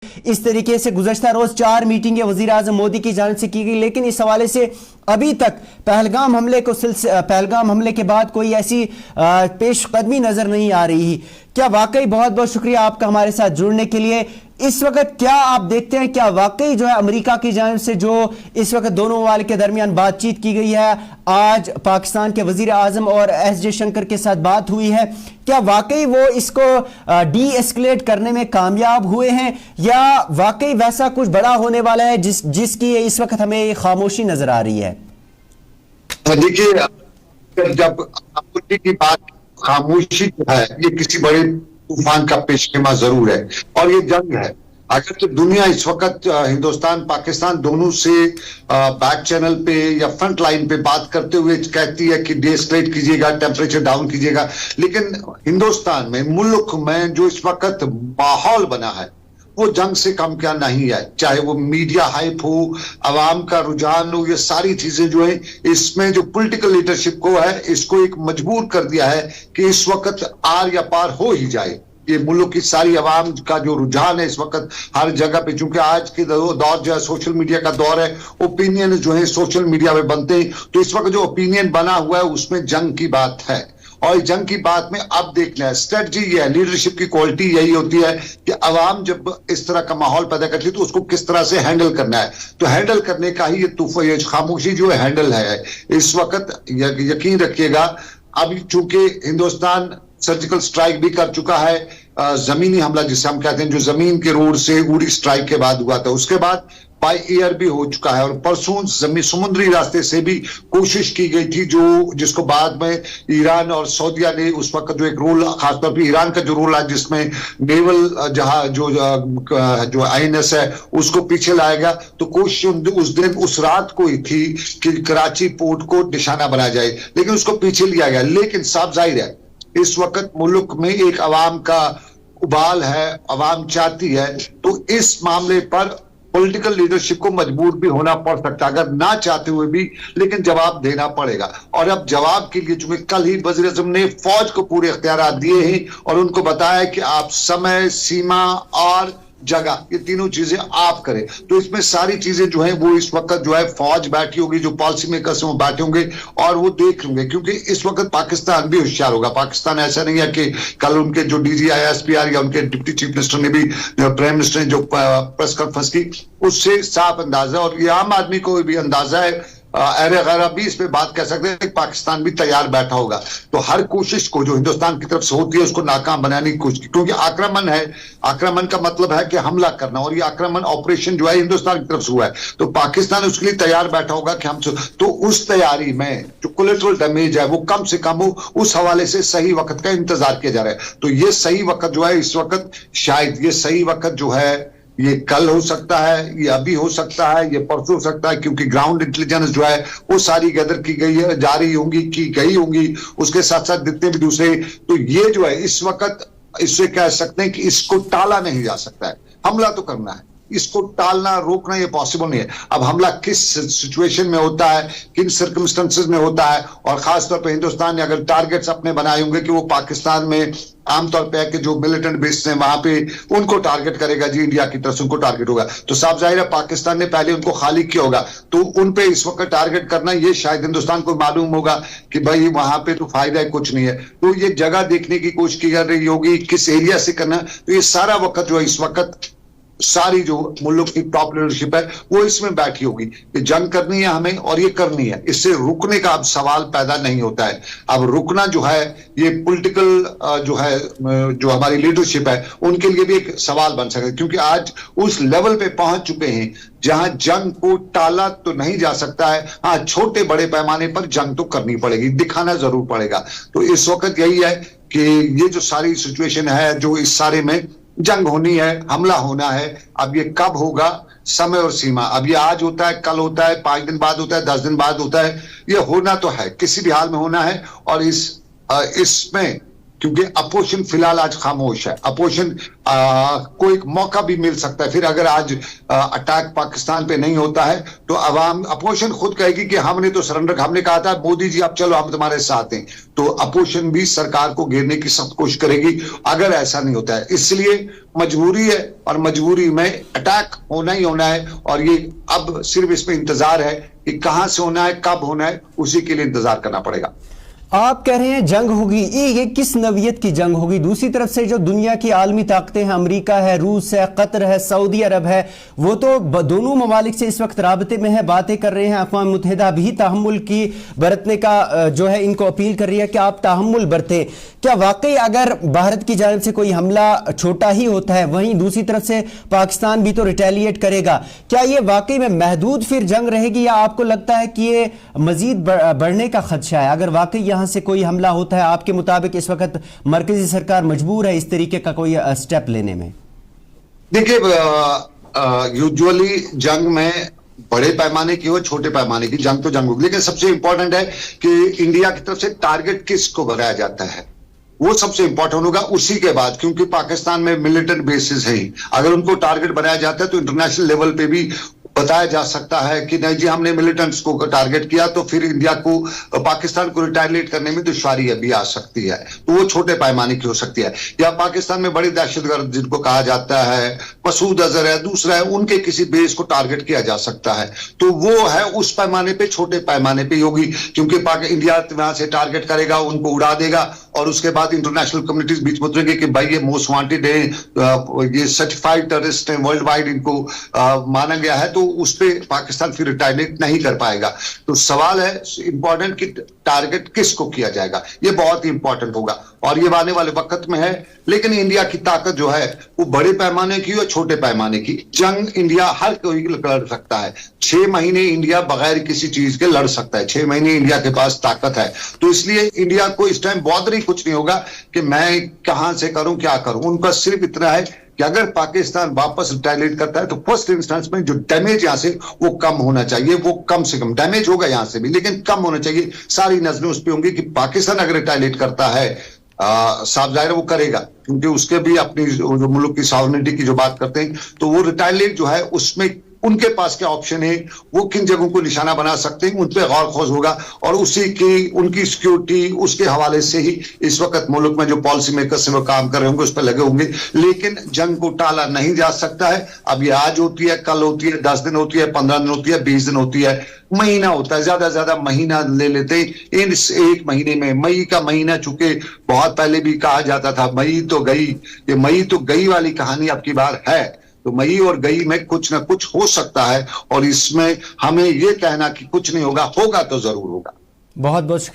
इस तरीके से गुज़श्ता रोज 4 मीटिंगें वज़ीर आज़म मोदी की जानिब से की गई, लेकिन इस हवाले से अभी तक पहलगाम हमले के बाद कोई ऐसी पेशकदमी नजर नहीं आ रही। क्या वाकई, बहुत बहुत शुक्रिया आपका हमारे साथ जुड़ने के लिए। इस वक्त क्या आप देखते हैं, क्या वाकई जो है अमेरिका की जानिब से जो इस वक्त दोनों ममालिक के दरमियान बातचीत की गई है, आज पाकिस्तान के वजीर आजम और एस जयशंकर के साथ बात हुई है, क्या वाकई वो इसको डी एस्केलेट करने में कामयाब हुए हैं, या वाकई वैसा कुछ बड़ा होने वाला है जिसकी इस वक्त हमें खामोशी नजर आ रही है? देखिए, जब आपत्ति की बात, खामोशी जो है ये किसी बड़े तूफान का पेशखेमा जरूर है और ये जंग है। अगर तो दुनिया इस वक्त हिंदुस्तान पाकिस्तान दोनों से बैक चैनल पे या फ्रंट लाइन पे बात करते हुए कहती है कि डीएस्केलेट कीजिएगा, टेम्परेचर डाउन कीजिएगा, लेकिन हिंदुस्तान में, मुल्क में जो इस वक्त माहौल बना है वो जंग से कम क्या नहीं है। चाहे वो मीडिया हाइप हो, अवाम का रुझान हो, ये सारी चीजें जो है इसमें जो पॉलिटिकल लीडरशिप को है इसको एक मजबूर कर दिया है कि इस वक्त आर या पार हो ही जाए। ये मुल्क की सारी अवाम का जो रुझान है इस वक्त हर जगह पे, चूंकि आज के दौर जो है सोशल मीडिया का दौर है, ओपिनियन जो है सोशल मीडिया में बनते हैं, तो इस वक्त जो ओपिनियन बना हुआ है उसमें जंग की बात है। और इस जंग की बात में अब देखना है, स्ट्रेटजी ये है, लीडरशिप की क्वालिटी यही होती है कि अवाम जब इस तरह का माहौल पैदा करती है तो उसको किस तरह से हैंडल करना है। तो हैंडल करने का ही ये खामोशी जो है हैंडल है इस वक्त। यकीन रखिएगा, अभी चूंकि हिंदुस्तान सर्जिकल स्ट्राइक भी कर चुका है, जमीनी हमला जिसे हम कहते हैं, जो जमीन के रोड से उड़ी स्ट्राइक के बाद हुआ था, उसके बाद बाय एयर भी हो चुका है, और परसों समुद्री रास्ते से भी कोशिश की गई थी, जिसको बाद में ईरान और सऊदीया ने उस वक्त जो एक रोल, खासतौर पर ईरान का जो रोल है जिसमें नेवल जहाज जो आईएनएस है उसको पीछे लाया गया, तो कोशिश उस दिन उस रात को ही थी कि कराची पोर्ट को निशाना बनाया जाए, लेकिन उसको पीछे लिया गया। लेकिन साफ जाहिर है इस वक्त मुल्क में एक अवाम का उबाल है, अवाम चाहती है, तो इस मामले पर पॉलिटिकल लीडरशिप को मजबूर भी होना पड़ सकता है, अगर ना चाहते हुए भी, लेकिन जवाब देना पड़ेगा। और अब जवाब के लिए चूंकि कल ही वज़ीर आज़म ने फौज को पूरे इख्तियार दिए हैं और उनको बताया कि आप समय, सीमा और जगह, ये तीनों चीजें आप करें, तो इसमें सारी चीजें जो है वो इस वक्त जो है फौज बैठी होगी, जो पॉलिसी मेकर्स हैं वो बैठे होंगे और वो देख लेंगे, क्योंकि इस वक्त पाकिस्तान भी होशियार होगा। पाकिस्तान ऐसा नहीं है कि कल उनके जो डीजी ISPR या उनके डिप्टी चीफ मिनिस्टर ने भी, प्राइम मिनिस्टर ने जो प्रेस कॉन्फ्रेंस की, उससे साफ अंदाजा, और ये आम आदमी को भी अंदाजा है, गैर भी इस पे बात कह सकते हैं कि पाकिस्तान भी तैयार बैठा होगा। तो हर कोशिश को जो हिंदुस्तान की तरफ से होती है उसको नाकाम बनाने की कोशिश, क्योंकि आक्रमण है, आक्रमण का मतलब है कि हमला करना, और ये आक्रमण ऑपरेशन जो है हिंदुस्तान की तरफ से हुआ है, तो पाकिस्तान उसके लिए तैयार बैठा होगा कि हम, तो उस तैयारी में जो कोलेटरल डैमेज है वो कम से कम हो, उस हवाले से सही वक्त का इंतजार किया जा रहा है। तो ये सही वक्त जो है इस वक्त, शायद ये सही वक्त जो है ये कल हो सकता है, ये अभी हो सकता है, ये परसों हो सकता है, क्योंकि ग्राउंड इंटेलिजेंस जो है वो सारी गैदर की गई है, जारी होंगी, की गई होंगी, उसके साथ साथ जितने भी दूसरे, तो ये जो है इस वक्त इससे कह सकते हैं कि इसको टाला नहीं जा सकता है। हमला तो करना है, इसको टालना, रोकना ये पॉसिबल नहीं है। अब हमला किस सिचुएशन में होता है, किन सर्कमस्टेंसेस में होता है, और खासतौर पर हिंदुस्तान ने अगर टारगेट्स अपने बनाए होंगे कि वो पाकिस्तान में आमतौर पे है कि जो मिलिटेंट बेस हैं वहां पे उनको टारगेट करेगा, जी इंडिया की तरफ से उनको टारगेट होगा, तो साफ जाहिर है पाकिस्तान ने पहले उनको खाली किया होगा, तो उन पे इस वक्त टारगेट करना, ये शायद हिंदुस्तान को मालूम होगा कि भाई वहां पे तो फायदा है, कुछ नहीं है, तो ये जगह देखने की कोशिश की जा रही होगी, किस एरिया से करना। तो ये सारा वक्त जो है इस वक्त सारी जो मुल्क की टॉप लीडरशिप है वो इसमें बैठी होगी कि जंग करनी है हमें और ये करनी है, इससे रुकने का अब सवाल पैदा नहीं होता है। अब रुकना जो है ये पॉलिटिकल जो है, जो हमारी लीडरशिप है उनके लिए भी एक सवाल बन सकता है, क्योंकि आज उस लेवल पे पहुंच चुके हैं जहां जंग को टाला तो नहीं जा सकता है, हाँ छोटे बड़े पैमाने पर जंग तो करनी पड़ेगी, दिखाना जरूर पड़ेगा। तो इस वक्त यही है कि ये जो सारी सिचुएशन है, जो इस सारे में जंग होनी है, हमला होना है, अब ये कब होगा, समय और सीमा, अब ये आज होता है, कल होता है, 5 दिन बाद होता है, 10 दिन बाद होता है, ये होना तो है, किसी भी हाल में होना है। और इसमें क्योंकि अपोजिशन फिलहाल आज खामोश है। अपोजिशन को एक मौका भी मिल सकता है। फिर अगर आज अटैक पाकिस्तान पे नहीं होता है तो अवाम अपोजिशन खुद कहेगी कि हमने तो सरेंडर, हमने कहा था मोदी जी अब चलो हम तुम्हारे साथ हैं, तो अपोजिशन भी सरकार को घेरने की सख्त कोशिश करेगी अगर ऐसा नहीं होता है। इसलिए मजबूरी है और मजबूरी में अटैक होना ही होना है, और ये अब सिर्फ इसमें इंतजार है कि कहां से होना है, कब होना है, उसी के लिए इंतजार करना पड़ेगा। आप कह रहे हैं जंग होगी, ये किस नवियत की जंग होगी? दूसरी तरफ से जो दुनिया की आलमी ताकतें हैं, अमेरिका है, रूस है, कतर है, सऊदी अरब है, वो तो दोनों ममालिक से इस वक्त राबते में है, बातें कर रहे हैं। अक़वाम मुत्तहिदा भी तहम्मुल की बरतने का जो है इनको अपील कर रही है कि आप तहम्मुल बरतें। क्या वाकई अगर भारत की जानिब से कोई हमला छोटा ही होता है, वहीं दूसरी तरफ से पाकिस्तान भी तो रिटेलिएट करेगा, क्या ये वाकई में महदूद फिर जंग रहेगी, या आपको लगता है कि ये मजीद बढ़ने का खदशा है? अगर वाकई यहाँ से कोई हमला होता है, आपके मुताबिक इस वक्त मरकजी सरकार मजबूर है इस तरीके का कोई स्टेप लेने में? देखिए, यूजुअली जंग में बड़े पैमाने की हो, छोटे पैमाने की जंग तो जंग होगी, लेकिन सबसे इंपॉर्टेंट है कि इंडिया की तरफ से टारगेट किसको बनाया जाता है, वो सबसे इंपॉर्टेंट होगा। उसी के बाद, क्योंकि पाकिस्तान में मिलिटेंट बेसिस है, अगर उनको टारगेट बनाया जाता है तो इंटरनेशनल लेवल पे भी बताया जा सकता है कि नहीं जी हमने मिलिटेंट्स को टारगेट किया, तो फिर इंडिया को, पाकिस्तान को रिटेलिएट करने में दुश्वारी भी आ सकती है। तो वो छोटे पैमाने की हो सकती है। या पाकिस्तान में बड़े दहशतगर्द जिनको कहा जाता है, मसूद अजहर है, दूसरा है, उनके किसी बेस को टारगेट किया जा सकता है, तो वो है उस पैमाने पे, छोटे पैमाने पे होगी, क्योंकि इंडिया वहां से टारगेट करेगा, उनको उड़ा देगा, और उसके बाद इंटरनेशनल कम्युनिटीज बीच में उतरेंगे कि भाई ये मोस्ट वांटेड है, ये सर्टिफाइड टेररिस्ट है, वर्ल्ड वाइड इनको माना गया है, तो उस पे पाकिस्तान फिर रिटेलिएट नहीं कर पाएगा। तो सवाल है इंपॉर्टेंट कि टारगेट किसको किया जाएगा, ये बहुत ही इंपॉर्टेंट होगा, और ये आने वाले वक्त में है। लेकिन इंडिया की ताकत जो है वो बड़े पैमाने की और छोटे पैमाने की, जंग इंडिया हर कोई लड़ सकता है। 6 महीने इंडिया बगैर किसी चीज के लड़ सकता है, 6 महीने इंडिया के पास ताकत है। तो इसलिए इंडिया को इस टाइम बॉदर ही कुछ नहीं होगा कि मैं कहां से करूं, क्या करूं। उनका सिर्फ इतना है कि अगर पाकिस्तान वापस रिटेलिएट करता है तो फर्स्ट इंस्टेंस में जो डैमेज यहां से वो कम होना चाहिए, वो कम से कम डैमेज होगा यहां से भी, लेकिन कम होना चाहिए। सारी नजरें उस पर होंगी कि पाकिस्तान अगर रिटेलिएट करता है, साफ जाहिर वो करेगा, क्योंकि उसके भी अपनी जो मुल्क की सॉवरेनिटी की जो बात करते हैं, तो वो रिटेलिएट जो है उसमें उनके पास क्या ऑप्शन है, वो किन जगहों को निशाना बना सकते हैं, उन पर गौर खोज होगा, और उसी की उनकी सिक्योरिटी उसके हवाले से ही इस वक्त मुल्क में जो पॉलिसी मेकर्स हैं वो काम कर रहे होंगे, उस पर लगे होंगे। लेकिन जंग को टाला नहीं जा सकता है। अब ये आज होती है, कल होती है, 10 दिन होती है, 15 दिन होती है, 20 दिन होती है, महीना होता है, ज्यादा से ज्यादा महीना ले लेते हैं। इन 1 महीने में, मई का महीना चूंकि बहुत पहले भी कहा जाता था मई तो गई, ये मई तो गई वाली कहानी अब की बार है, तो मई और गई में कुछ ना कुछ हो सकता है, और इसमें हमें यह कहना कि कुछ नहीं होगा, होगा तो जरूर होगा। बहुत बहुत शुक्रिया।